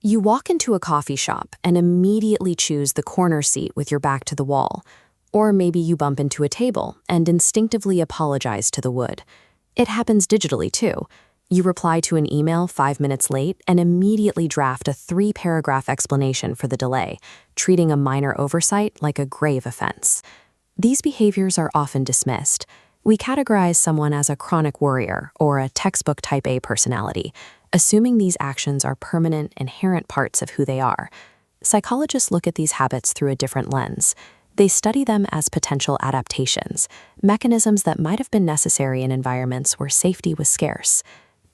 You walk into a coffee shop and immediately choose the corner seat with your back to the wall. Or maybe you bump into a table and instinctively apologize to the wood. It happens digitally too. You reply to an email 5 minutes late and immediately draft a 3-paragraph explanation for the delay, treating a minor oversight like a grave offense. These behaviors are often dismissed. We categorize someone as a chronic worrier or a textbook type A personality, assuming these actions are permanent, inherent parts of who they are. Psychologists look at these habits through a different lens. They study them as potential adaptations, mechanisms that might have been necessary in environments where safety was scarce.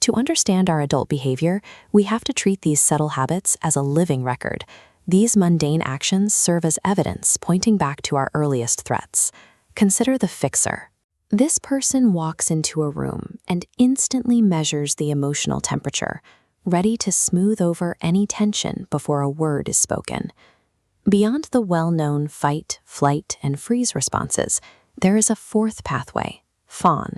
To understand our adult behavior, we have to treat these subtle habits as a living record. These mundane actions serve as evidence pointing back to our earliest threats. Consider the fixer. This person walks into a room and instantly measures the emotional temperature, ready to smooth over any tension before a word is spoken. Beyond the well-known fight, flight, and freeze responses, there is a fourth pathway, fawn.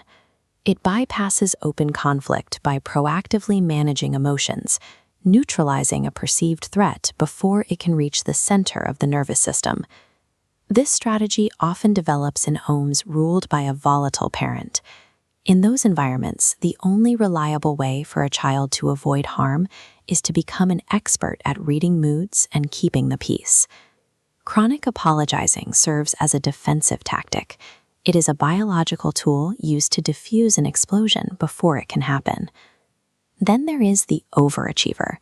It bypasses open conflict by proactively managing emotions, neutralizing a perceived threat before it can reach the center of the nervous system. This strategy often develops in homes ruled by a volatile parent. In those environments, the only reliable way for a child to avoid harm is to become an expert at reading moods and keeping the peace. Chronic apologizing serves as a defensive tactic. It is a biological tool used to diffuse an explosion before it can happen. Then there is the overachiever.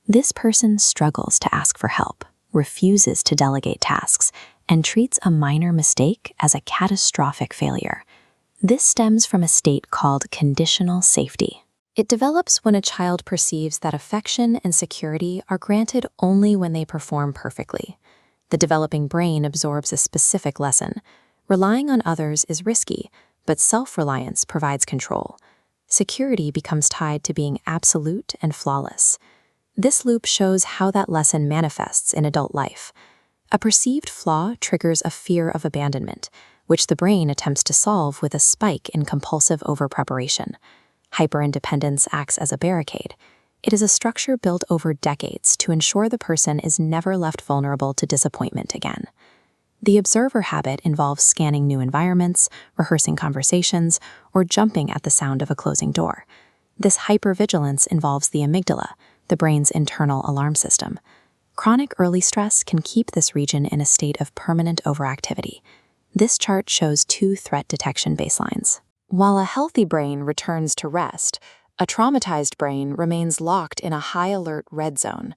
This person struggles to ask for help, refuses to delegate tasks, and treats a minor mistake as a catastrophic failure. This stems from a state called conditional safety. It develops when a child perceives that affection and security are granted only when they perform perfectly. The developing brain absorbs a specific lesson. Relying on others is risky, but self-reliance provides control. Security becomes tied to being absolute and flawless. This loop shows how that lesson manifests in adult life. A perceived flaw triggers a fear of abandonment, which the brain attempts to solve with a spike in compulsive overpreparation. Hyperindependence acts as a barricade. It is a structure built over decades to ensure the person is never left vulnerable to disappointment again. The observer habit involves scanning new environments, rehearsing conversations, or jumping at the sound of a closing door. This hypervigilance involves the amygdala, the brain's internal alarm system. Chronic early stress can keep this region in a state of permanent overactivity. This chart shows 2 threat detection baselines. While a healthy brain returns to rest, a traumatized brain remains locked in a high-alert red zone.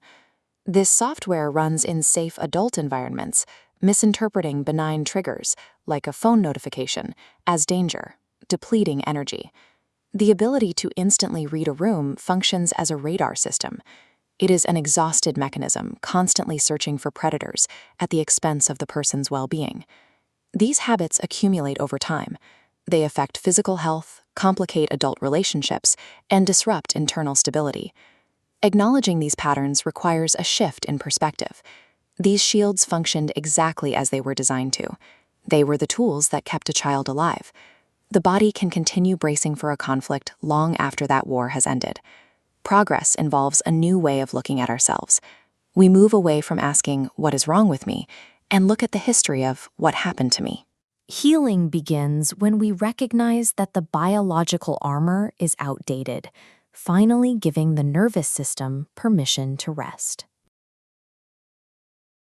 This software runs in safe adult environments, misinterpreting benign triggers, like a phone notification, as danger, depleting energy. The ability to instantly read a room functions as a radar system. It is an exhausted mechanism, constantly searching for predators at the expense of the person's well-being. These habits accumulate over time. They affect physical health, complicate adult relationships, and disrupt internal stability. Acknowledging these patterns requires a shift in perspective. These shields functioned exactly as they were designed to. They were the tools that kept a child alive. The body can continue bracing for a conflict long after that war has ended. Progress involves a new way of looking at ourselves. We move away from asking, "What is wrong with me?" and look at the history of what happened to me. Healing begins when we recognize that the biological armor is outdated, finally giving the nervous system permission to rest.